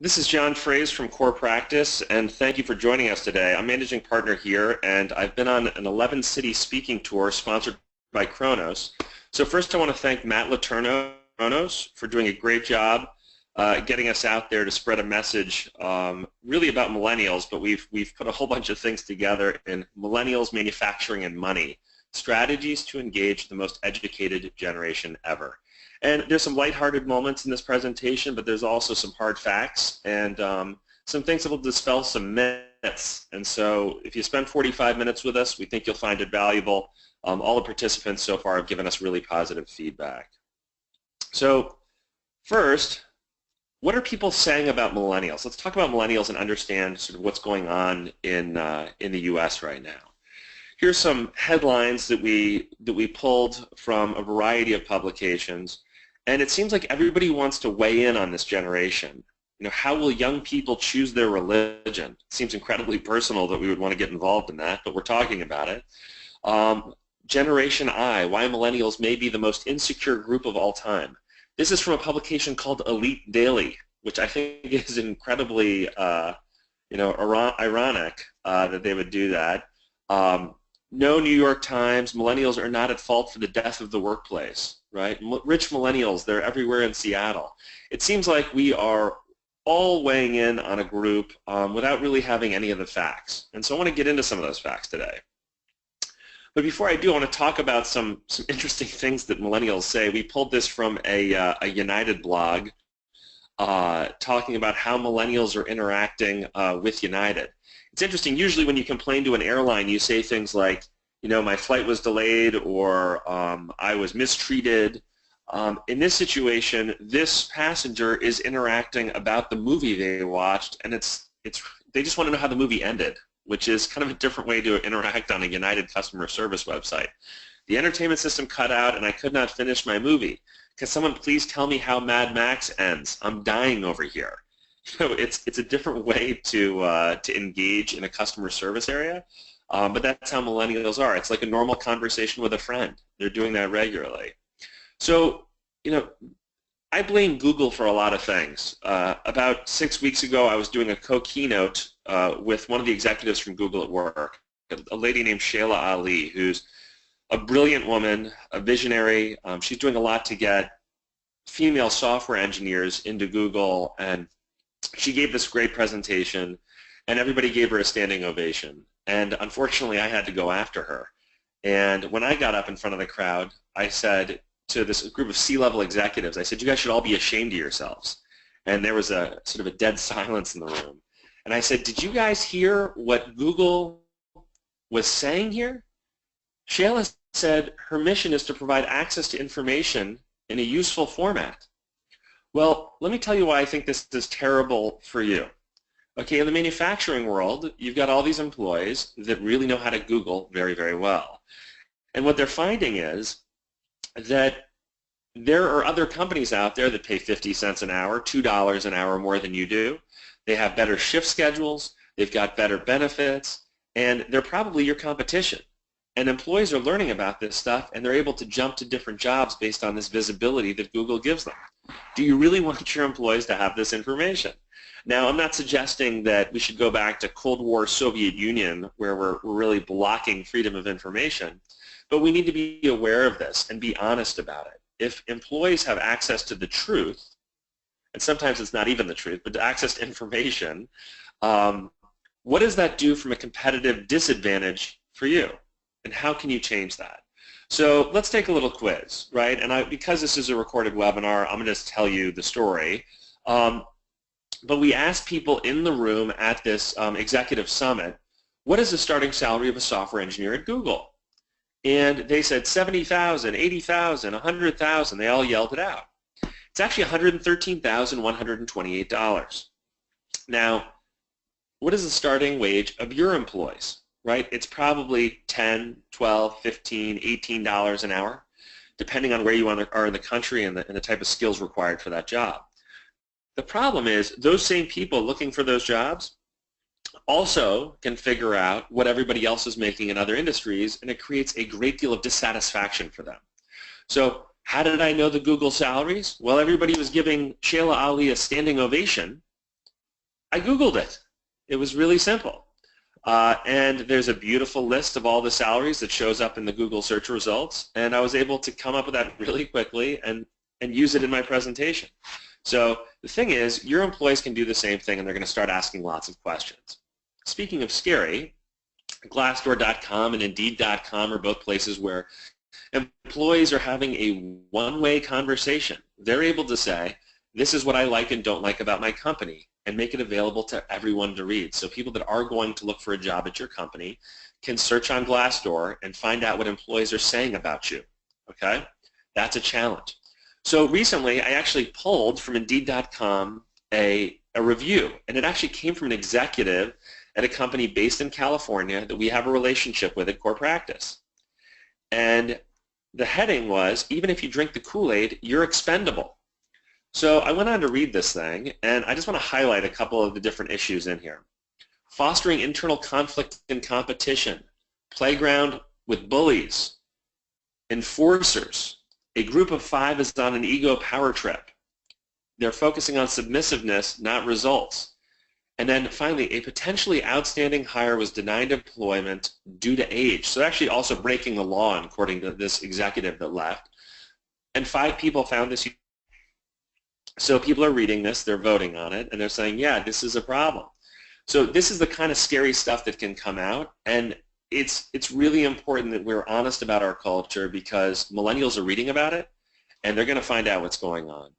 This is John Frehse from Core Practice, and thank you for joining us today. I'm managing partner here, and I've been on an 11-city speaking tour sponsored by Kronos. So first I want to thank Matt Letourneau for doing a great job getting us out there to spread a message really about millennials, but we've put a whole bunch of things together in Millennials, Manufacturing, and Money, strategies to engage the most educated generation ever. And there's some lighthearted moments in this presentation, but there's also some hard facts and some things that will dispel some myths. And so if you spend 45 minutes with us, we think you'll find it valuable. All the participants so far have given us really positive feedback. So first, what are people saying about millennials? Let's talk about millennials and understand sort of what's going on in the U.S. right now. Here's some headlines that we pulled from a variety of publications. And it seems like everybody wants to weigh in on this generation. You know, how will young people choose their religion? It seems incredibly personal that we would want to get involved in that, but we're talking about it. Generation I, why millennials may be the most insecure group of all time. This is from a publication called Elite Daily, which I think is incredibly, ironic that they would do that. No New York Times, millennials are not at fault for the death of the workplace, right? Rich millennials, they're everywhere in Seattle. It seems like we are all weighing in on a group without really having any of the facts. And so I want to get into some of those facts today. But before I do, I want to talk about some interesting things that millennials say. We pulled this from a United blog talking about how millennials are interacting with United. It's interesting, usually when you complain to an airline, you say things like, you know, my flight was delayed or I was mistreated. In this situation, this passenger is interacting about the movie they watched, and they just want to know how the movie ended, which is kind of a different way to interact on a United customer service website. The entertainment system cut out and I could not finish my movie. Can someone please tell me how Mad Max ends? I'm dying over here. You know, it's a different way to engage in a customer service area, but that's how millennials are. It's like a normal conversation with a friend. They're doing that regularly. So, you know, I blame Google for a lot of things. About 6 weeks ago, I was doing a co-keynote with one of the executives from Google at work, a lady named Shayla Ali, who's a brilliant woman, a visionary. She's doing a lot to get female software engineers into Google, and she gave this great presentation, and everybody gave her a standing ovation. And unfortunately, I had to go after her. And when I got up in front of the crowd, I said to this group of C-level executives, I said, you guys should all be ashamed of yourselves. And there was a sort of a dead silence in the room. And I said, did you guys hear what Google was saying here? Shayla said her mission is to provide access to information in a useful format. Well, let me tell you why I think this is terrible for you. Okay, in the manufacturing world, you've got all these employees that really know how to Google very, very well. And what they're finding is that there are other companies out there that pay 50 cents an hour, $2 an hour more than you do. They have better shift schedules, they've got better benefits, and they're probably your competition. And employees are learning about this stuff, and they're able to jump to different jobs based on this visibility that Google gives them. Do you really want your employees to have this information? Now, I'm not suggesting that we should go back to Cold War Soviet Union where we're really blocking freedom of information, but we need to be aware of this and be honest about it. If employees have access to the truth, and sometimes it's not even the truth, but access to information, what does that do from a competitive disadvantage for you? And how can you change that? So let's take a little quiz, right? And because this is a recorded webinar, I'm going to just tell you the story. But we asked people in the room at this executive summit, what is the starting salary of a software engineer at Google? And they said 70,000, 80,000, 100,000. They all yelled it out. It's actually $113,128. Now, what is the starting wage of your employees? Right? It's probably $10, $12, $15, $18 an hour, depending on where you are in the country and the type of skills required for that job. The problem is those same people looking for those jobs also can figure out what everybody else is making in other industries, and it creates a great deal of dissatisfaction for them. So how did I know the Google salaries? Well, everybody was giving Shayla Ali a standing ovation I Googled it. It was really simple. And there's a beautiful list of all the salaries that shows up in the Google search results, and I was able to come up with that really quickly and use it in my presentation. So the thing is, your employees can do the same thing, and they're going to start asking lots of questions. Speaking of scary, Glassdoor.com and Indeed.com are both places where employees are having a one-way conversation. They're able to say, this is what I like and don't like about my company, and make it available to everyone to read. So people that are going to look for a job at your company can search on Glassdoor and find out what employees are saying about you. Okay? That's a challenge. So recently, I actually pulled from Indeed.com a review, and it actually came from an executive at a company based in California that we have a relationship with at Core Practice. And the heading was, even if you drink the Kool-Aid, you're expendable. So I went on to read this thing, and I just want to highlight a couple of the different issues in here. Fostering internal conflict and competition, playground with bullies, enforcers, a group of 5 is on an ego power trip. They're focusing on submissiveness, not results. And then finally, a potentially outstanding hire was denied employment due to age. So actually also breaking the law, according to this executive that left. And 5 people found this. So people are reading this, they're voting on it, and they're saying, yeah, this is a problem. So this is the kind of scary stuff that can come out, and it's really important that we're honest about our culture, because millennials are reading about it, and they're going to find out what's going on.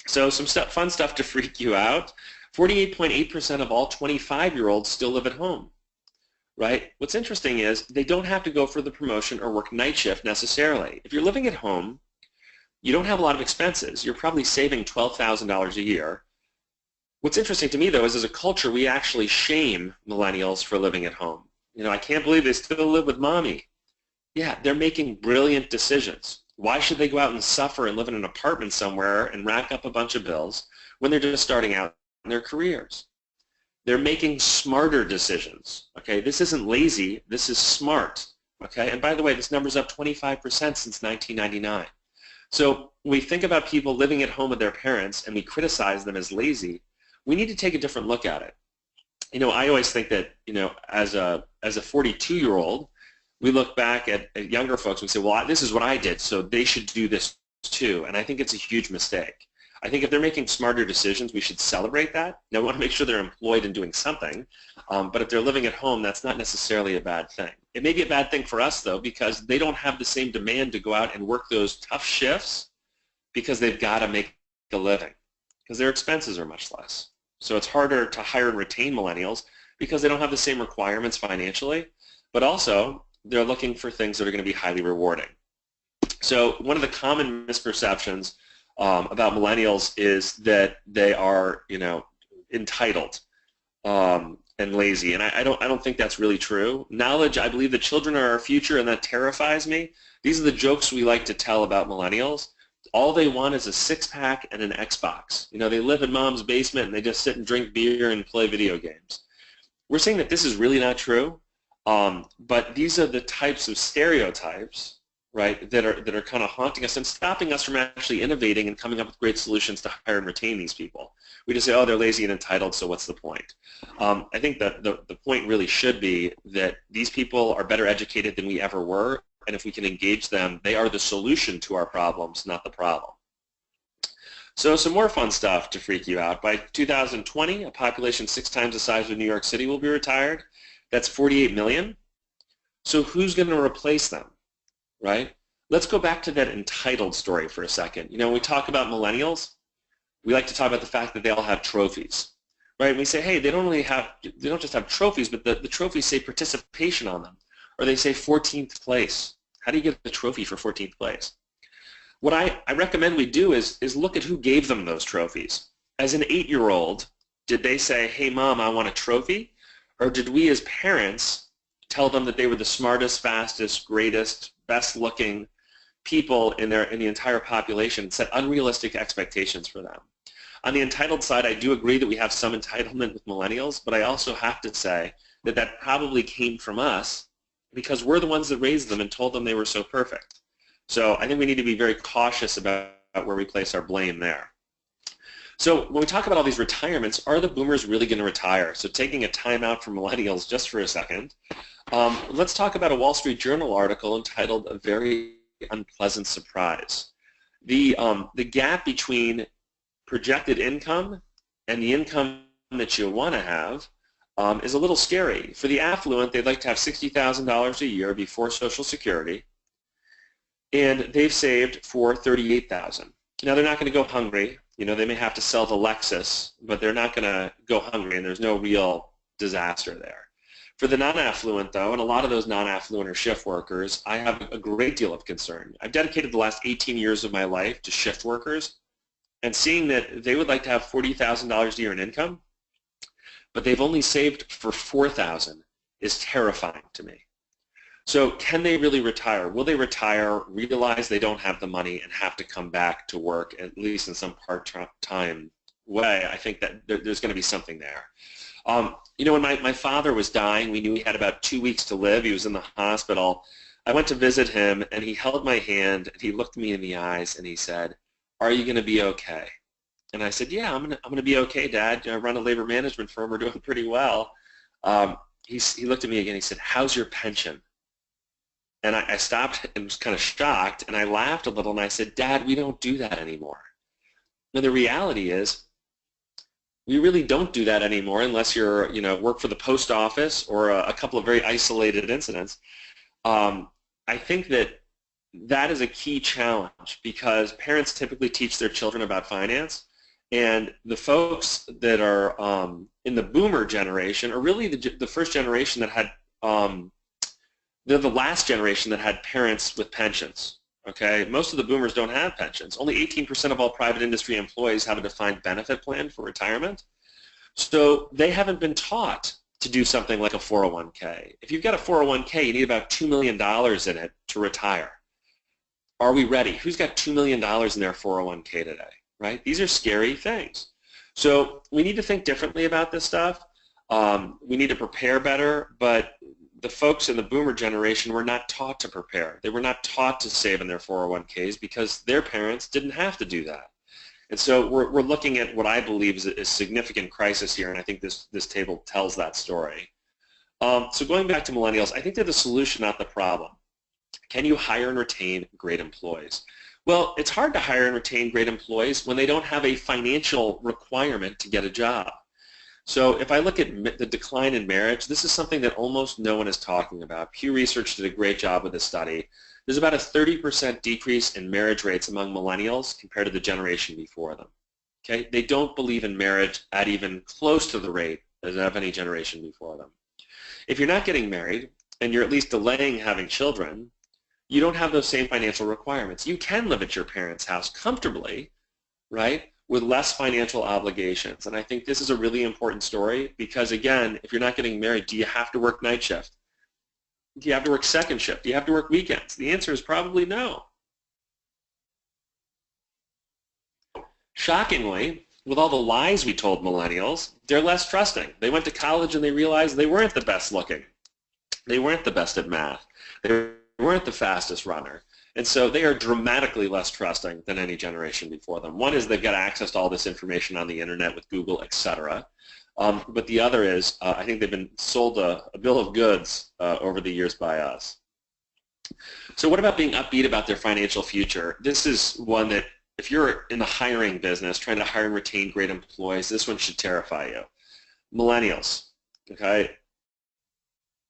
So some fun stuff to freak you out. 48.8% of all 25-year-olds still live at home, right? What's interesting is they don't have to go for the promotion or work night shift necessarily. If you're living at home, you don't have a lot of expenses. You're probably saving $12,000 a year. What's interesting to me, though, is as a culture, we actually shame millennials for living at home. You know, I can't believe they still live with mommy. Yeah, they're making brilliant decisions. Why should they go out and suffer and live in an apartment somewhere and rack up a bunch of bills when they're just starting out in their careers? They're making smarter decisions. Okay, this isn't lazy. This is smart. Okay, and by the way, this number's up 25% since 1999. So when we think about people living at home with their parents and we criticize them as lazy, we need to take a different look at it. You know, I always think that, you know, as a 42-year-old, we look back at younger folks and we say, well, this is what I did, so they should do this too. And I think it's a huge mistake. I think if they're making smarter decisions, we should celebrate that. Now, we want to make sure they're employed and doing something, but if they're living at home, that's not necessarily a bad thing. It may be a bad thing for us, though, because they don't have the same demand to go out and work those tough shifts because they've got to make a living, because their expenses are much less. So it's harder to hire and retain millennials because they don't have the same requirements financially, but also they're looking for things that are going to be highly rewarding. So one of the common misperceptions about millennials is that they are, you know, entitled and lazy, and I don't think that's really true. Knowledge, I believe the children are our future, and that terrifies me. These are the jokes we like to tell about millennials. All they want is a six-pack and an Xbox. You know, they live in mom's basement and they just sit and drink beer and play video games. We're saying that this is really not true, but these are the types of stereotypes, right, that are kind of haunting us and stopping us from actually innovating and coming up with great solutions to hire and retain these people. We just say, oh, they're lazy and entitled, so what's the point? I think that the point really should be that these people are better educated than we ever were, and if we can engage them, they are the solution to our problems, not the problem. So some more fun stuff to freak you out. By 2020, a population 6 times the size of New York City will be retired. That's 48 million. So who's going to replace them? Right? Let's go back to that entitled story for a second. You know, when we talk about millennials, we like to talk about the fact that they all have trophies, right? And we say, hey, they don't just have trophies, but the trophies say participation on them, or they say 14th place. How do you get the trophy for 14th place? What I recommend we do is look at who gave them those trophies. As an 8-year-old, did they say, hey, Mom, I want a trophy? Or did we as parents tell them that they were the smartest, fastest, greatest, best-looking people in the entire population and set unrealistic expectations for them? On the entitled side, I do agree that we have some entitlement with millennials, but I also have to say that that probably came from us because we're the ones that raised them and told them they were so perfect. So I think we need to be very cautious about where we place our blame there. So when we talk about all these retirements, are the boomers really going to retire? So taking a time out from millennials just for a second, let's talk about a Wall Street Journal article entitled "A Very Unpleasant Surprise." The gap between projected income and the income that you want to have is a little scary. For the affluent, they'd like to have $60,000 a year before Social Security, and they've saved for $38,000. Now they're not going to go hungry. You know, they may have to sell the Lexus, but they're not going to go hungry, and there's no real disaster there. For the non-affluent, though, and a lot of those non-affluent are shift workers, I have a great deal of concern. I've dedicated the last 18 years of my life to shift workers, and seeing that they would like to have $40,000 a year in income, but they've only saved for $4,000 is terrifying to me. So can they really retire? Will they retire, realize they don't have the money, and have to come back to work, at least in some part-time way? I think that there's going to be something there. You know, when my father was dying, we knew he had about 2 weeks to live. He was in the hospital. I went to visit him, and he held my hand, and he looked me in the eyes, and he said, "Are you going to be okay?" And I said, "Yeah, I'm going to be okay, Dad. You know, I run a labor management firm. We're doing pretty well." He looked at me again. He said, "How's your pension?" And I stopped and was kind of shocked, and I laughed a little, and I said, "Dad, we don't do that anymore." Now, the reality is, we really don't do that anymore unless you're, you know, work for the post office or a couple of very isolated incidents. I think that is a key challenge because parents typically teach their children about finance, and the folks that are in the boomer generation are really the first generation that had they're the last generation that had parents with pensions. Okay, most of the boomers don't have pensions. Only 18% of all private industry employees have a defined benefit plan for retirement. So they haven't been taught to do something like a 401k. If you've got a 401k, you need about $2 million in it to retire. Are we ready? Who's got $2 million in their 401k today, right? These are scary things. So we need to think differently about this stuff. We need to prepare better, but the folks in the boomer generation were not taught to prepare. They were not taught to save in their 401ks because their parents didn't have to do that. And so we're looking at what I believe is a significant crisis here, and I think this table tells that story. So going back to millennials, I think they're the solution, not the problem. Can you hire and retain great employees? Well, it's hard to hire and retain great employees when they don't have a financial requirement to get a job. So if I look at the decline in marriage, this is something that almost no one is talking about. Pew Research did a great job with this study. There's about a 30% decrease in marriage rates among millennials compared to the generation before them. Okay? They don't believe in marriage at even close to the rate as of any generation before them. If you're not getting married and you're at least delaying having children, you don't have those same financial requirements. You can live at your parents' house comfortably, right, with less financial obligations. And I think this is a really important story because, again, if you're not getting married, do you have to work night shift? Do you have to work second shift? Do you have to work weekends? The answer is probably no. Shockingly, with all the lies we told millennials, they're less trusting. They went to college and they realized they weren't the best looking. They weren't the best at math. They weren't the fastest runner. And so they are dramatically less trusting than any generation before them. One is they've got access to all this information on the internet with Google, etc. But the other is I think they've been sold a bill of goods over the years by us. So what about being upbeat about their financial future? This is one that if you're in the hiring business, trying to hire and retain great employees, this one should terrify you. Millennials, okay?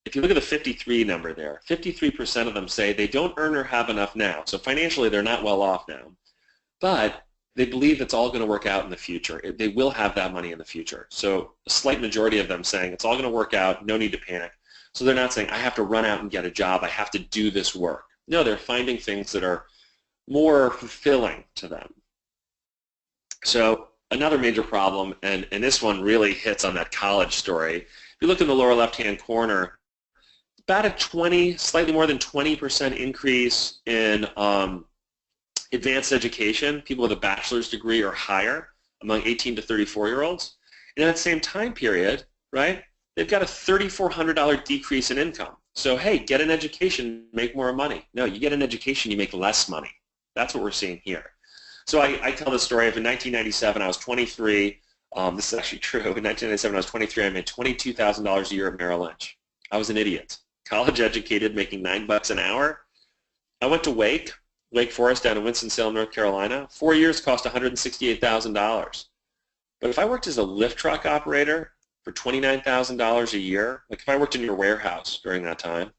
If you look at the 53 number there, 53% of them say they don't earn or have enough now. So financially, they're not well off now. But they believe it's all going to work out in the future. They will have that money in the future. So a slight majority of them saying it's all going to work out, no need to panic. So they're not saying I have to run out and get a job, I have to do this work. No, they're finding things that are more fulfilling to them. So another major problem, and this one really hits on that college story. If you look in the lower left-hand corner, about a slightly more than 20% increase in advanced education, people with a bachelor's degree or higher among 18 to 34-year-olds. And in that same time period, right, they've got a $3,400 decrease in income. So, hey, get an education, make more money. No, you get an education, you make less money. That's what we're seeing here. So I tell the story of in 1997, I was 23. This is actually true. In 1997, I was 23. I made $22,000 a year at Merrill Lynch. I was an idiot. College educated, making $9 an hour. I went to Wake Forest down in Winston-Salem, North Carolina. 4 years cost $168,000. But if I worked as a lift truck operator for $29,000 a year, like if I worked in your warehouse during that time,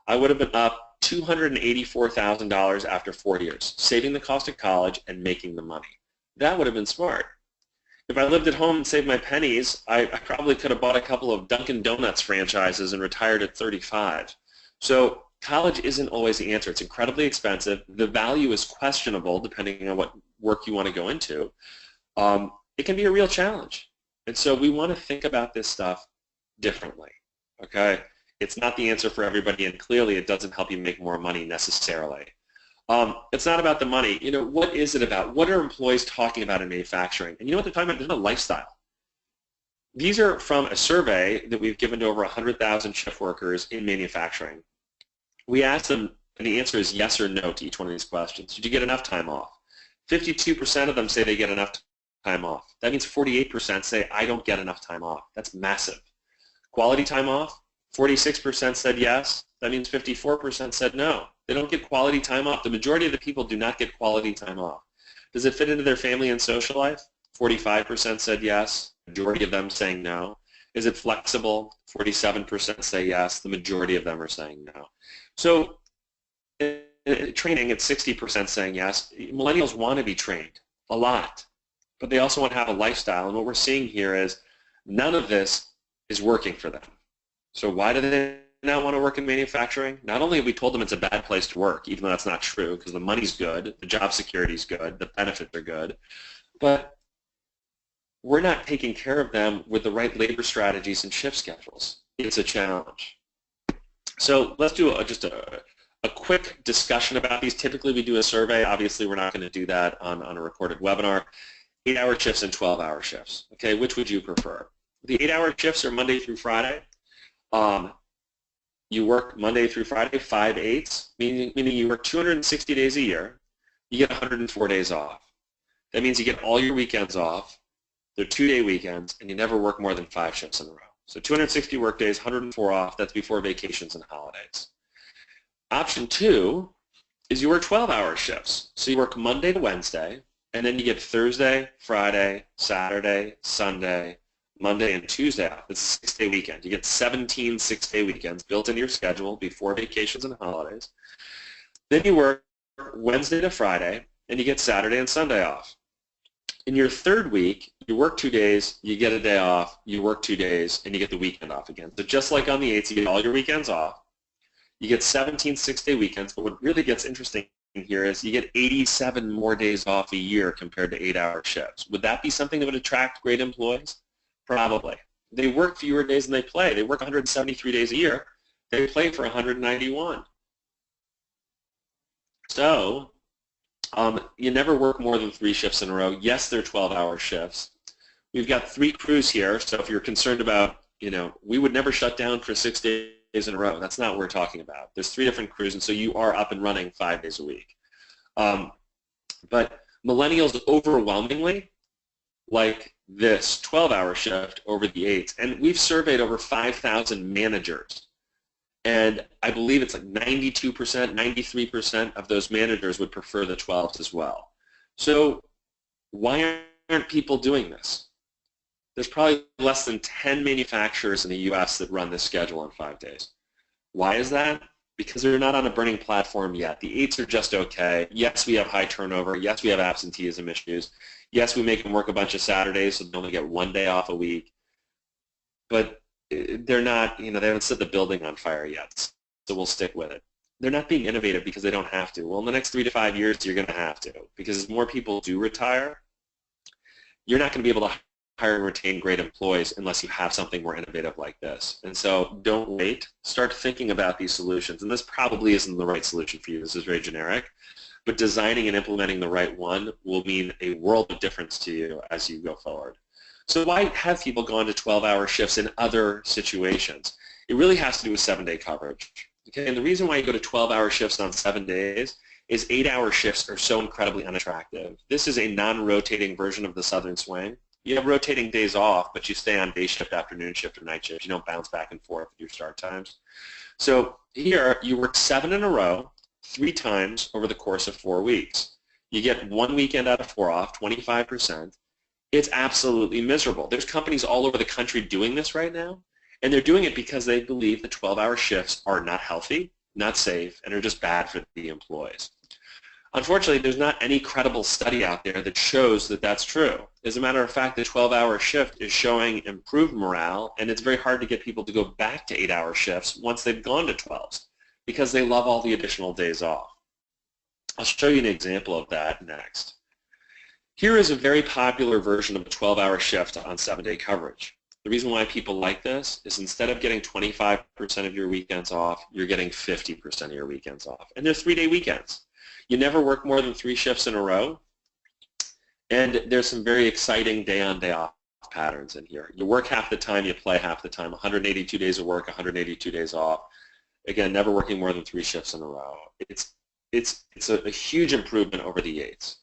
I would have been up $284,000 after 4 years, saving the cost of college and making the money. That would have been smart. If I lived at home and saved my pennies, I probably could have bought a couple of Dunkin' Donuts franchises and retired at 35. So college isn't always the answer. It's incredibly expensive. The value is questionable depending on what work you want to go into. It can be a real challenge. And so we want to think about this stuff differently, okay? It's not the answer for everybody, and clearly it doesn't help you make more money necessarily. It's not about the money. You know, what is it about? What are employees talking about in manufacturing? And you know what they're talking about? They're talking about lifestyle. These are from a survey that we've given to over 100,000 shift workers in manufacturing. We asked them, and the answer is yes or no to each one of these questions. Did you get enough time off? 52% of them say they get enough time off. That means 48% say, I don't get enough time off. That's massive. Quality time off? 46% said yes. That means 54% said no. They don't get quality time off. The majority of the people do not get quality time off. Does it fit into their family and social life? 45% said yes. Majority of them saying no. Is it flexible? 47% say yes. The majority of them are saying no. So in training, it's 60% saying yes. Millennials want to be trained a lot, but they also want to have a lifestyle. And what we're seeing here is none of this is working for them. So why do they not want to work in manufacturing? Not only have we told them it's a bad place to work, even though that's not true, because the money's good, the job security is good, the benefits are good, but we're not taking care of them with the right labor strategies and shift schedules. It's a challenge. So let's do just a quick discussion about these. Typically we do a survey. Obviously we're not going to do that on a recorded webinar. 8-hour shifts and 12-hour shifts. Okay, which would you prefer? The 8-hour shifts are Monday through Friday. You work Monday through Friday, 5/8, meaning you work 260 days a year. You get 104 days off. That means you get all your weekends off. They're 2-day weekends, and you never work more than 5 shifts in a row. So 260 work days, 104 off. That's before vacations and holidays. Option 2 is you work 12-hour shifts. So you work Monday to Wednesday, and then you get Thursday, Friday, Saturday, Sunday, Monday and Tuesday off. It's a 6-day weekend. You get 17 6-day weekends built into your schedule before vacations and holidays. Then you work Wednesday to Friday, and you get Saturday and Sunday off. In your third week, you work 2 days, you get a day off, you work 2 days, and you get the weekend off again. So just like on the 8th, you get all your weekends off. You get 17 6-day weekends, but what really gets interesting here is you get 87 more days off a year compared to 8-hour shifts. Would that be something that would attract great employees? Probably. They work fewer days than they play. They work 173 days a year. They play for 191. So you never work more than 3 shifts in a row. Yes, they're 12-hour shifts. We've got 3 crews here, so if you're concerned about, we would never shut down for 6 days in a row. That's not what we're talking about. There's 3 different crews, and so you are up and running 5 days a week. But millennials overwhelmingly like this 12-hour shift over the 8s. And we've surveyed over 5,000 managers. And I believe it's like 92%, 93% of those managers would prefer the 12s as well. So why aren't people doing this? There's probably less than 10 manufacturers in the U.S. that run this schedule on 5 days. Why is that? Because they're not on a burning platform yet. The 8s are just okay. Yes, we have high turnover. Yes, we have absenteeism issues. Yes, we make them work a bunch of Saturdays so they only get 1 day off a week. But they're not, they haven't set the building on fire yet, so we'll stick with it. They're not being innovative because they don't have to. Well, in the next 3 to 5 years, you're going to have to, because as more people do retire, you're not going to be able to hire and retain great employees unless you have something more innovative like this. And so don't wait. Start thinking about these solutions. And this probably isn't the right solution for you. This is very generic. But designing and implementing the right one will mean a world of difference to you as you go forward. So why have people gone to 12-hour shifts in other situations? It really has to do with 7-day coverage. Okay? And the reason why you go to 12-hour shifts on 7 days is 8-hour shifts are so incredibly unattractive. This is a non-rotating version of the Southern Swing. You have rotating days off, but you stay on day shift, afternoon shift, or night shift. You don't bounce back and forth with your start times. So here, you work 7 in a row, 3 times over the course of 4 weeks. You get 1 weekend out of 4 off, 25%. It's absolutely miserable. There's companies all over the country doing this right now, and they're doing it because they believe the 12-hour shifts are not healthy, not safe, and are just bad for the employees. Unfortunately, there's not any credible study out there that shows that that's true. As a matter of fact, the 12-hour shift is showing improved morale, and it's very hard to get people to go back to 8-hour shifts once they've gone to 12s because they love all the additional days off. I'll show you an example of that next. Here is a very popular version of a 12-hour shift on 7-day coverage. The reason why people like this is instead of getting 25% of your weekends off, you're getting 50% of your weekends off. And they're 3-day weekends. You never work more than 3 shifts in a row, and there's some very exciting day-on, day-off patterns in here. You work half the time, you play half the time, 182 days of work, 182 days off. Again, never working more than 3 shifts in a row. It's a huge improvement over the 8s.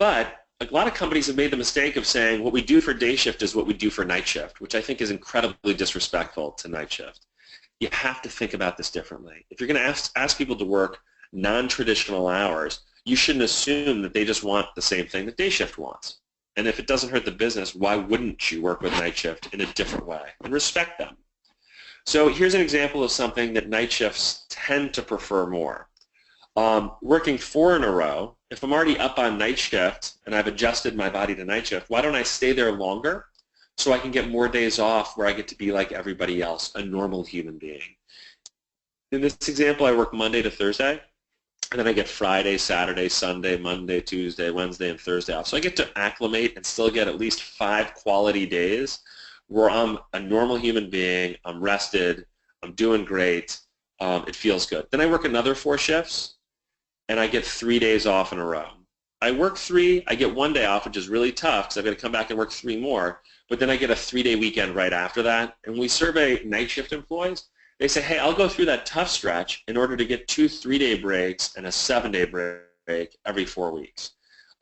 But a lot of companies have made the mistake of saying what we do for day shift is what we do for night shift, which I think is incredibly disrespectful to night shift. You have to think about this differently. If you're going to ask people to work non-traditional hours, you shouldn't assume that they just want the same thing that day shift wants. And if it doesn't hurt the business, why wouldn't you work with night shift in a different way and respect them? So here's an example of something that night shifts tend to prefer more. Working 4 in a row, if I'm already up on night shift and I've adjusted my body to night shift, why don't I stay there longer so I can get more days off where I get to be like everybody else, a normal human being? In this example, I work Monday to Thursday, and then I get Friday, Saturday, Sunday, Monday, Tuesday, Wednesday, and Thursday off. So I get to acclimate and still get at least 5 quality days where I'm a normal human being, I'm rested, I'm doing great, it feels good. Then I work another 4 shifts, and I get 3 days off in a row. I work 3, I get 1 day off, which is really tough because I've got to come back and work 3 more, but then I get a 3-day weekend right after that. And we survey night shift employees. They say, hey, I'll go through that tough stretch in order to get 2 3-day breaks and a 7-day break every 4 weeks.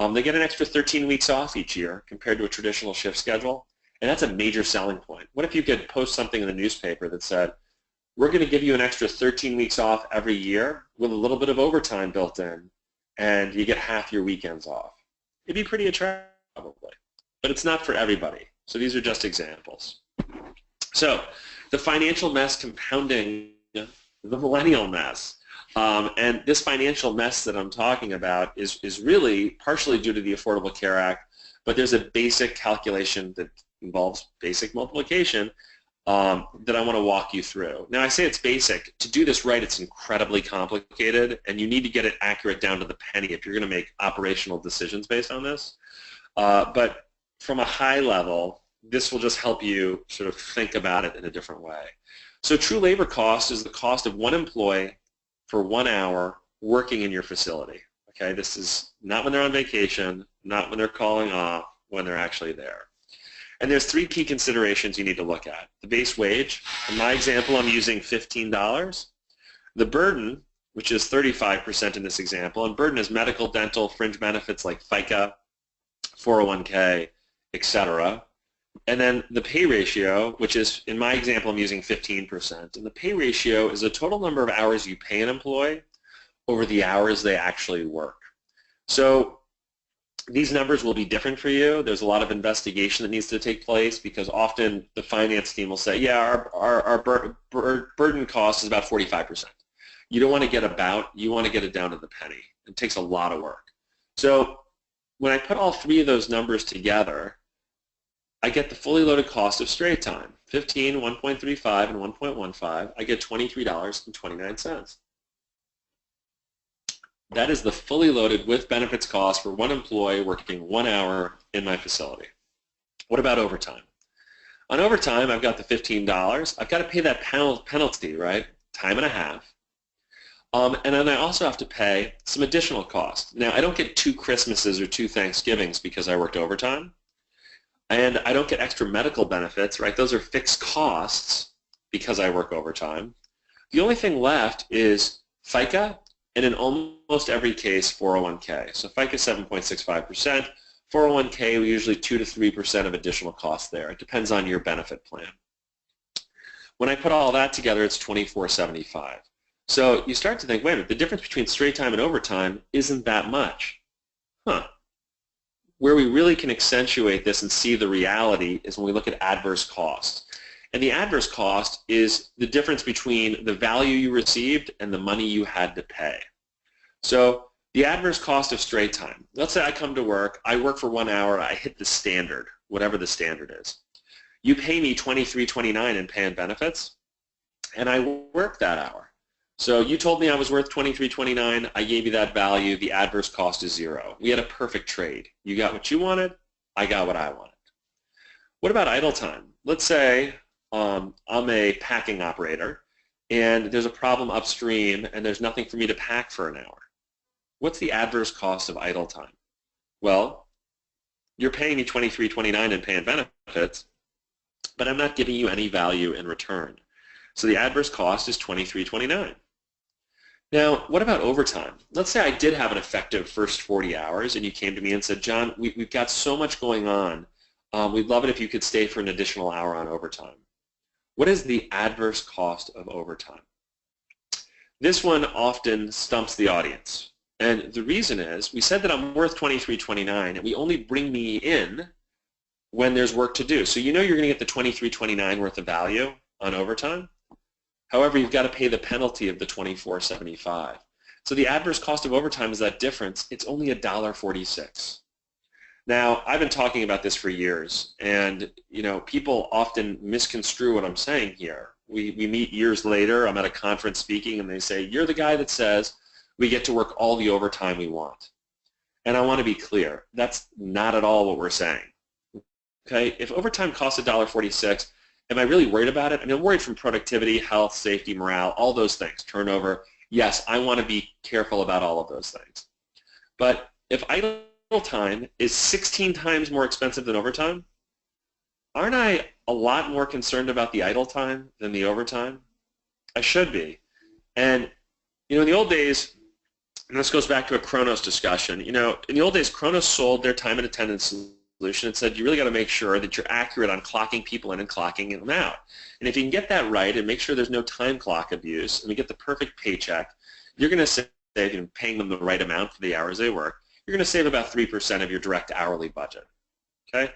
They get an extra 13 weeks off each year compared to a traditional shift schedule, and that's a major selling point. What if you could post something in the newspaper that said, we're going to give you an extra 13 weeks off every year with a little bit of overtime built in, and you get half your weekends off? It'd be pretty attractive, probably. But it's not for everybody. So these are just examples. So the financial mess compounding the millennial mess. And this financial mess that I'm talking about is really partially due to the Affordable Care Act, but there's a basic calculation that involves basic multiplication that I want to walk you through. Now, I say it's basic. To do this right, it's incredibly complicated, and you need to get it accurate down to the penny if you're going to make operational decisions based on this. But from a high level, this will just help you sort of think about it in a different way. So true labor cost is the cost of one employee for 1 hour working in your facility. Okay, this is not when they're on vacation, not when they're calling off, when they're actually there. And there's 3 key considerations you need to look at. The base wage, in my example, I'm using $15. The burden, which is 35% in this example, and burden is medical, dental, fringe benefits like FICA, 401k, etc. And then the pay ratio, which is, in my example, I'm using 15%. And the pay ratio is the total number of hours you pay an employee over the hours they actually work. So these numbers will be different for you. There's a lot of investigation that needs to take place because often the finance team will say, yeah, our burden cost is about 45%. You don't want to get about, you want to get it down to the penny. It takes a lot of work. So when I put all 3 of those numbers together, I get the fully loaded cost of straight time, 15, 1.35, and 1.15. I get $23.29. That is the fully loaded with benefits cost for one employee working 1 hour in my facility. What about overtime? On overtime, I've got the $15. I've got to pay that penalty, right? Time and a half. And then I also have to pay some additional costs. Now, I don't get 2 Christmases or 2 Thanksgivings because I worked overtime. And I don't get extra medical benefits, right? Those are fixed costs because I work overtime. The only thing left is FICA and in almost every case, 401k. So FICA 7.65%, 401k, we usually 2 to 3% of additional costs there. It depends on your benefit plan. When I put all that together, it's $24.75. So you start to think, wait a minute, the difference between straight time and overtime isn't that much. Huh. Where we really can accentuate this and see the reality is when we look at adverse cost. And the adverse cost is the difference between the value you received and the money you had to pay. So the adverse cost of straight time. Let's say I come to work, I work for 1 hour, I hit the standard, whatever the standard is. You pay me $23.29 in pay and benefits, and I work that hour. So you told me I was worth $23.29, I gave you that value, the adverse cost is 0. We had a perfect trade. You got what you wanted, I got what I wanted. What about idle time? Let's say I'm a packing operator, and there's a problem upstream, and there's nothing for me to pack for an hour. What's the adverse cost of idle time? Well, you're paying me $23.29 in pay and benefits, but I'm not giving you any value in return. So the adverse cost is $23.29. Now, what about overtime? Let's say I did have an effective first 40 hours, and you came to me and said, John, we've got so much going on. We'd love it if you could stay for an additional hour on overtime. What is the adverse cost of overtime? This one often stumps the audience. And the reason is, we said that I'm worth $23.29, and we only bring me in when there's work to do. So you know you're going to get the $23.29 worth of value on overtime. However, you've got to pay the penalty of the $24.75. So the adverse cost of overtime is that difference. It's only $1.46. Now, I've been talking about this for years, and people often misconstrue what I'm saying here. We meet years later, I'm at a conference speaking, and they say, you're the guy that says we get to work all the overtime we want. And I want to be clear, that's not at all what we're saying. Okay, if overtime costs $1.46, am I really worried about it? I mean, I'm worried from productivity, health, safety, morale, all those things, turnover. Yes, I want to be careful about all of those things. But if idle time is 16 times more expensive than overtime, aren't I a lot more concerned about the idle time than the overtime? I should be. And, in the old days, and this goes back to a Kronos discussion, in the old days, Kronos sold their time and attendance solution and said you really got to make sure that you're accurate on clocking people in and clocking them out. And if you can get that right and make sure there's no time clock abuse and we get the perfect paycheck, you're going to save, paying them the right amount for the hours they work, you're going to save about 3% of your direct hourly budget. Okay?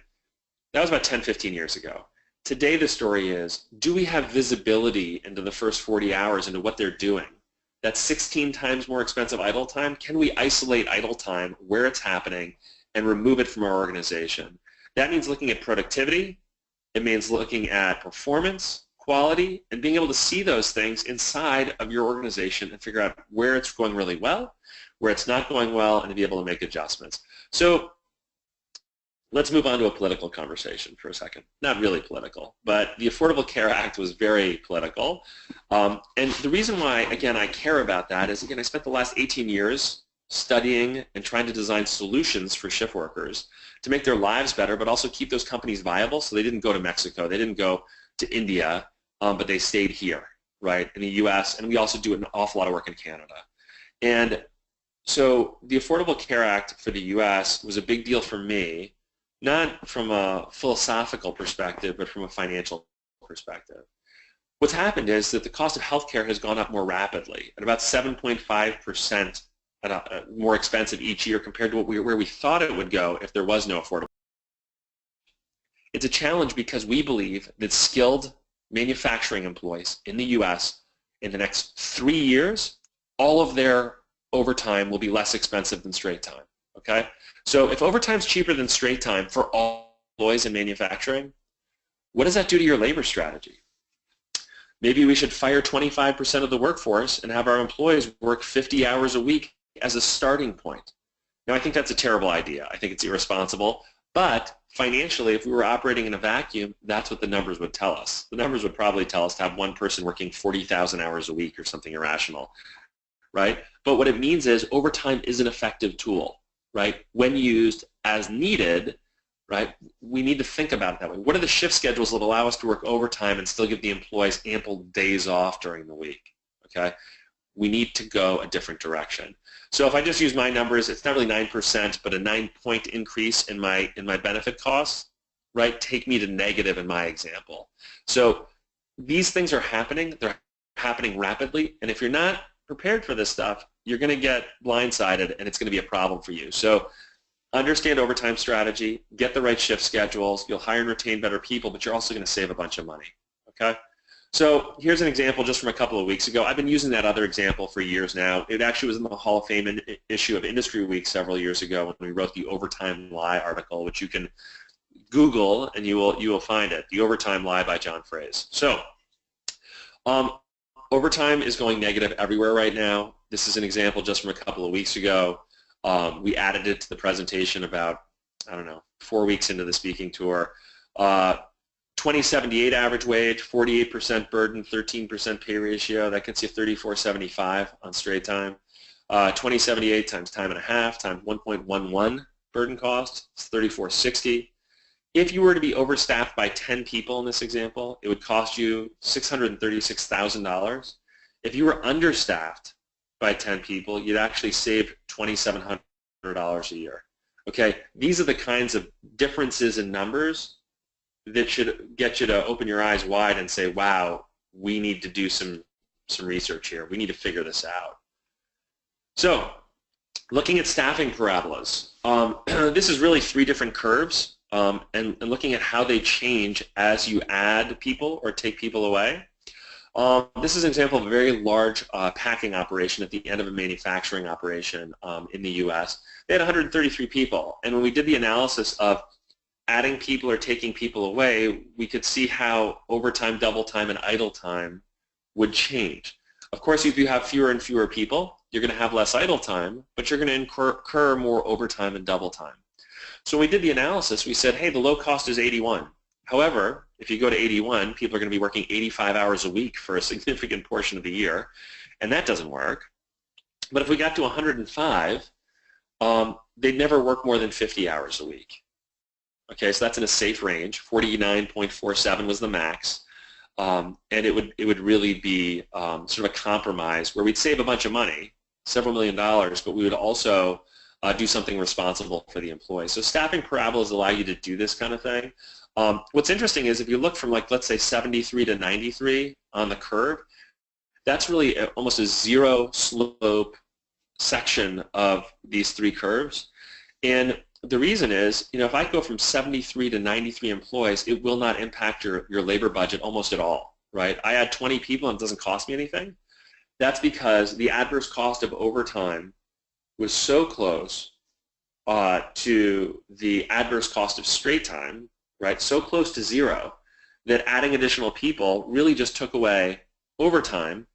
That was about 10, 15 years ago. Today the story is, do we have visibility into the first 40 hours into what they're doing? That's 16 times more expensive idle time. Can we isolate idle time where it's happening and remove it from our organization? That means looking at productivity. It means looking at performance, quality, and being able to see those things inside of your organization and figure out where it's going really well, where it's not going well, and to be able to make adjustments. So let's move on to a political conversation for a second. Not really political, but the Affordable Care Act was very political. And the reason why, again, I care about that is, again, I spent the last 18 years studying and trying to design solutions for shift workers to make their lives better, but also keep those companies viable so they didn't go to Mexico, they didn't go to India, but they stayed here, right, in the US, and we also do an awful lot of work in Canada. And so the Affordable Care Act for the US was a big deal for me, not from a philosophical perspective, but from a financial perspective. What's happened is that the cost of healthcare has gone up more rapidly, at about 7.5% more expensive each year compared to where we thought it would go if there was no affordable. It's a challenge because we believe that skilled manufacturing employees in the U.S. in the next 3 years, all of their overtime will be less expensive than straight time. Okay? So if overtime is cheaper than straight time for all employees in manufacturing, what does that do to your labor strategy? Maybe we should fire 25% of the workforce and have our employees work 50 hours a week as a starting point. Now, I think that's a terrible idea. I think it's irresponsible. But financially, if we were operating in a vacuum, that's what the numbers would tell us. The numbers would probably tell us to have one person working 40,000 hours a week or something irrational, right? But what it means is overtime is an effective tool, right? When used as needed, right, we need to think about it that way. What are the shift schedules that allow us to work overtime and still give the employees ample days off during the week, okay? we need to go a different direction. So if I just use my numbers, it's not really 9%, but a 9-point increase in my benefit costs, right, take me to negative in my example. So these things are happening. They're happening rapidly, and if you're not prepared for this stuff, you're going to get blindsided, and it's going to be a problem for you. So understand overtime strategy, get the right shift schedules, you'll hire and retain better people, but you're also going to save a bunch of money, okay? So here's an example just from a couple of weeks ago. I've been using that other example for years now. It actually was in the Hall of Fame issue of Industry Week several years ago when we wrote the Overtime Lie article, which you can Google and you will find it, The Overtime Lie by John Frehse. So overtime is going negative everywhere right now. This is an example just from a couple of weeks ago. We added it to the presentation about, I don't know, 4 weeks into the speaking tour. 2078 average wage, 48% burden, 13% pay ratio. That gets you 3475 on straight time. 2078 times time and a half times 1.11 burden cost is 3460. If you were to be overstaffed by 10 people in this example, it would cost you $636,000. If you were understaffed by 10 people, you'd actually save $2,700 a year. Okay, these are the kinds of differences in numbers that should get you to open your eyes wide and say, wow, we need to do some research here. We need to figure this out. So, looking at staffing parabolas. This is really 3 different curves, and looking at how they change as you add people or take people away. This is an example of a very large packing operation at the end of a manufacturing operation in the U.S. They had 133 people, and when we did the analysis of adding people or taking people away, we could see how overtime, double time, and idle time would change. Of course, if you have fewer and fewer people, you're going to have less idle time, but you're going to incur more overtime and double time. So when we did the analysis, we said, hey, the low cost is 81. However, if you go to 81, people are going to be working 85 hours a week for a significant portion of the year, and that doesn't work. But if we got to 105, they'd never work more than 50 hours a week. Okay, so that's in a safe range. 49.47 was the max, and it would really be sort of a compromise where we'd save a bunch of money, several $1 million, but we would also do something responsible for the employee. So staffing parabolas allow you to do this kind of thing. What's interesting is if you look from, like, let's say 73 to 93 on the curve, that's really almost a zero slope section of these 3 curves. And the reason is, if I go from 73 to 93 employees, it will not impact your labor budget almost at all, right? I add 20 people and it doesn't cost me anything. That's because the adverse cost of overtime was so close to the adverse cost of straight time, right, so close to zero, that adding additional people really just took away overtime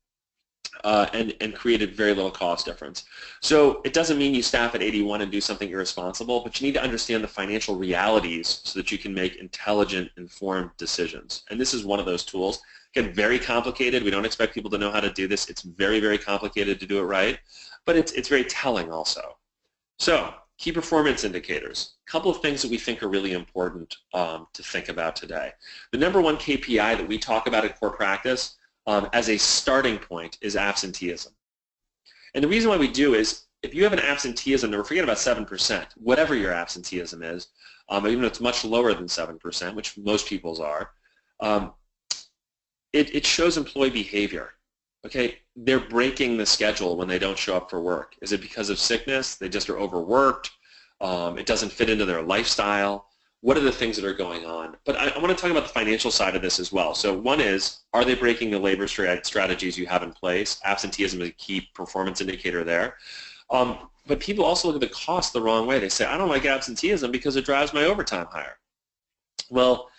and created very little cost difference. So it doesn't mean you staff at 81 and do something irresponsible, but you need to understand the financial realities so that you can make intelligent, informed decisions. And this is one of those tools. Again, very complicated. We don't expect people to know how to do this. It's very, very complicated to do it right, but it's very telling also. So key performance indicators. A couple of things that we think are really important to think about today. The number 1 KPI that we talk about in core practice as a starting point is absenteeism. And the reason why we do is if you have an absenteeism number, forget about 7%, whatever your absenteeism is, even though it's much lower than 7%, which most people's are, it shows employee behavior. Okay, they're breaking the schedule when they don't show up for work. Is it because of sickness? They just are overworked? It doesn't fit into their lifestyle? What are the things that are going on? But I want to talk about the financial side of this as well. So one is, are they breaking the labor strategies you have in place? Absenteeism is a key performance indicator there. But people also look at the cost the wrong way. They say, I don't like absenteeism because it drives my overtime higher. Well,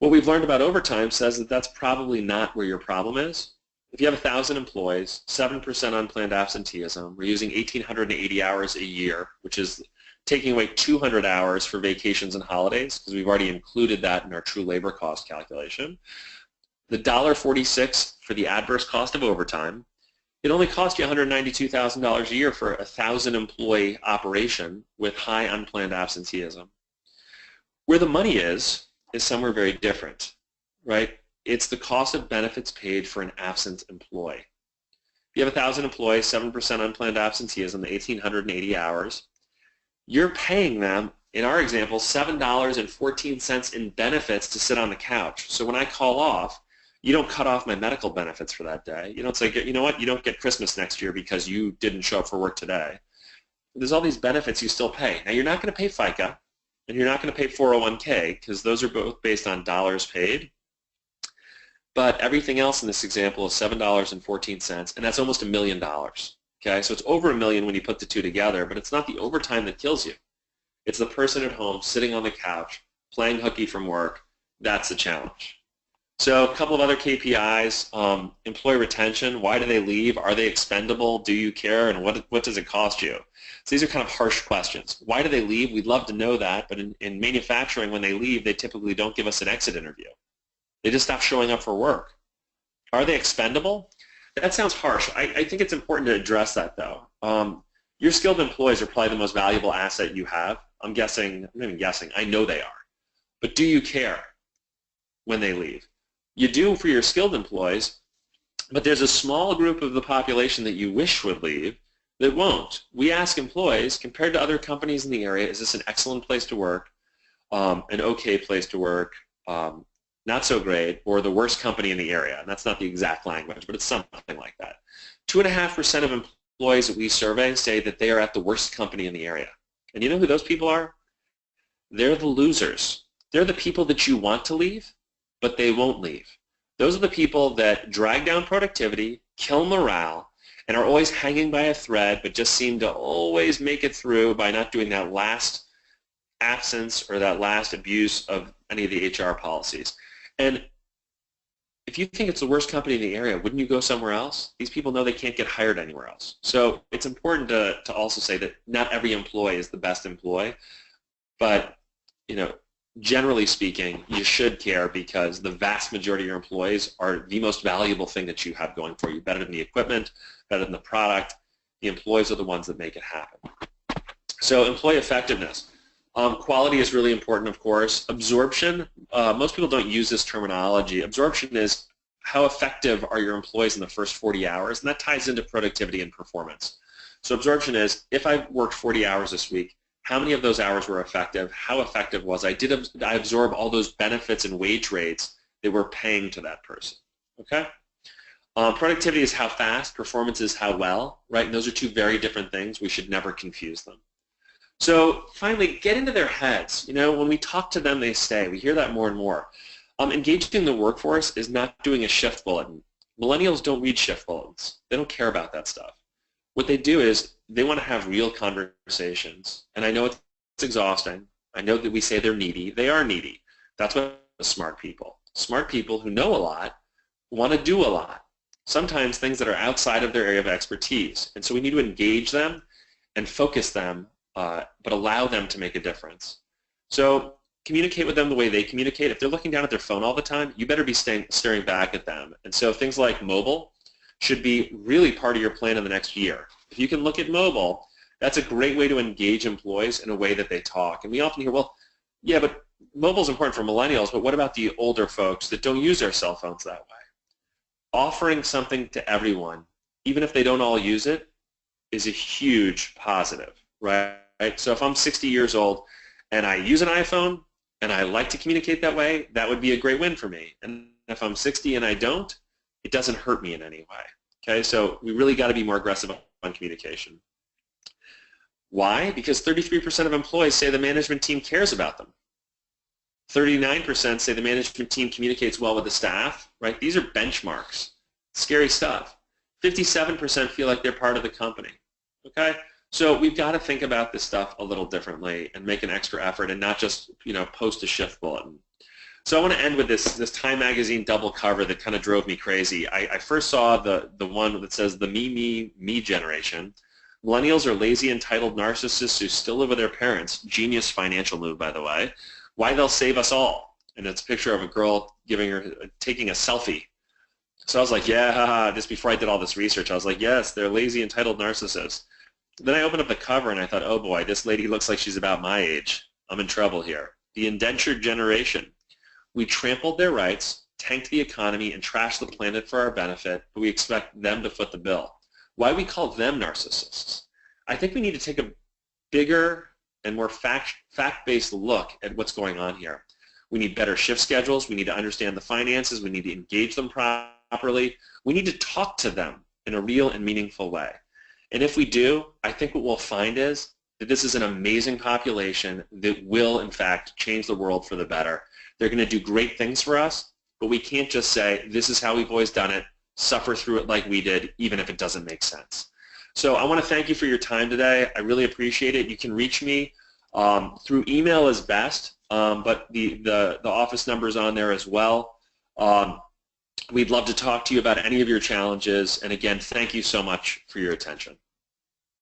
what we've learned about overtime says that that's probably not where your problem is. If you have 1,000 employees, 7% unplanned absenteeism, we're using 1,880 hours a year, which is taking away 200 hours for vacations and holidays, because we've already included that in our true labor cost calculation. The $1.46 for the adverse cost of overtime, it only costs you $192,000 a year for a 1,000 employee operation with high unplanned absenteeism. Where the money is somewhere very different, right? It's the cost of benefits paid for an absent employee. You have 1,000 employees, 7% unplanned absenteeism, 1,880 hours. You're paying them, in our example, $7.14 in benefits to sit on the couch. So when I call off, you don't cut off my medical benefits for that day. You don't say, you know what, you don't get Christmas next year because you didn't show up for work today. There's all these benefits you still pay. Now, you're not going to pay FICA, and you're not going to pay 401k, because those are both based on dollars paid. But everything else in this example is $7.14, and that's almost $1 million. Okay, so it's over $1 million when you put the two together, but it's not the overtime that kills you. It's the person at home sitting on the couch, playing hooky from work. That's the challenge. So a couple of other KPIs, employee retention. Why do they leave? Are they expendable? Do you care? And what does it cost you? So these are kind of harsh questions. Why do they leave? We'd love to know that, but in manufacturing, when they leave, they typically don't give us an exit interview. They just stop showing up for work. Are they expendable? That sounds harsh. I think it's important to address that, though. Your skilled employees are probably the most valuable asset you have. I'm not even guessing, I know they are. But do you care when they leave? You do for your skilled employees, but there's a small group of the population that you wish would leave that won't. We ask employees, compared to other companies in the area, is this an excellent place to work, an okay place to work, not so great, or the worst company in the area? And that's not the exact language, but it's something like that. 2.5% of employees that we survey say that they are at the worst company in the area. And you know who those people are? They're the losers. They're the people that you want to leave, but they won't leave. Those are the people that drag down productivity, kill morale, and are always hanging by a thread, but just seem to always make it through by not doing that last absence or that last abuse of any of the HR policies. And if you think it's the worst company in the area, wouldn't you go somewhere else? These people know they can't get hired anywhere else. So it's important to also say that not every employee is the best employee, but generally speaking, you should care, because the vast majority of your employees are the most valuable thing that you have going for you. Better than the equipment, better than the product. The employees are the ones that make it happen. So employee effectiveness. Quality is really important, of course. Absorption, most people don't use this terminology. Absorption is how effective are your employees in the first 40 hours, and that ties into productivity and performance. So absorption is, if I worked 40 hours this week, how many of those hours were effective? How effective was I? Did I absorb all those benefits and wage rates that we're paying to that person? Okay? Productivity is how fast, performance is how well, right? And those are two very different things. We should never confuse them. So finally, get into their heads. When we talk to them, they stay. We hear that more and more. Engaging the workforce is not doing a shift bulletin. Millennials don't read shift bulletins. They don't care about that stuff. What they do is they want to have real conversations. And I know it's exhausting. I know that we say they're needy. They are needy. That's what smart people. Smart people who know a lot want to do a lot. Sometimes things that are outside of their area of expertise. And so we need to engage them and focus them, but allow them to make a difference. So communicate with them the way they communicate. If they're looking down at their phone all the time, you better be staring back at them. And so things like mobile should be really part of your plan in the next year. If you can look at mobile, that's a great way to engage employees in a way that they talk. And we often hear, well, yeah, but mobile is important for millennials, but what about the older folks that don't use their cell phones that way? Offering something to everyone, even if they don't all use it, is a huge positive, right? So if I'm 60 years old and I use an iPhone and I like to communicate that way, that would be a great win for me. And if I'm 60 and I don't, it doesn't hurt me in any way. Okay, so we really got to be more aggressive on communication. Why? Because 33% of employees say the management team cares about them. 39% say the management team communicates well with the staff, right? These are benchmarks. Scary stuff. 57% feel like they're part of the company. Okay? So we've got to think about this stuff a little differently and make an extra effort and not just, post a shift bulletin. So I want to end with this Time Magazine double cover that kind of drove me crazy. I first saw the one that says the me generation. Millennials are lazy, entitled narcissists who still live with their parents. Genius financial move, by the way. Why they'll save us all. And it's a picture of a girl taking a selfie. So I was like, yeah, just before I did all this research, I was like, yes, they're lazy, entitled narcissists. Then I opened up the cover and I thought, oh boy, this lady looks like she's about my age. I'm in trouble here. The indentured generation. We trampled their rights, tanked the economy, and trashed the planet for our benefit, but we expect them to foot the bill. why we call them narcissists. I think we need to take a bigger and more fact-based look at what's going on here. We need better shift schedules. We need to understand the finances. We need to engage them properly. We need to talk to them in a real and meaningful way. And if we do, I think what we'll find is that this is an amazing population that will, in fact, change the world for the better. They're going to do great things for us, but we can't just say, this is how we've always done it, suffer through it like we did, even if it doesn't make sense. So I want to thank you for your time today. I really appreciate it. You can reach me through email is best, but the office number is on there as well. We'd love to talk to you about any of your challenges. And again, thank you so much for your attention.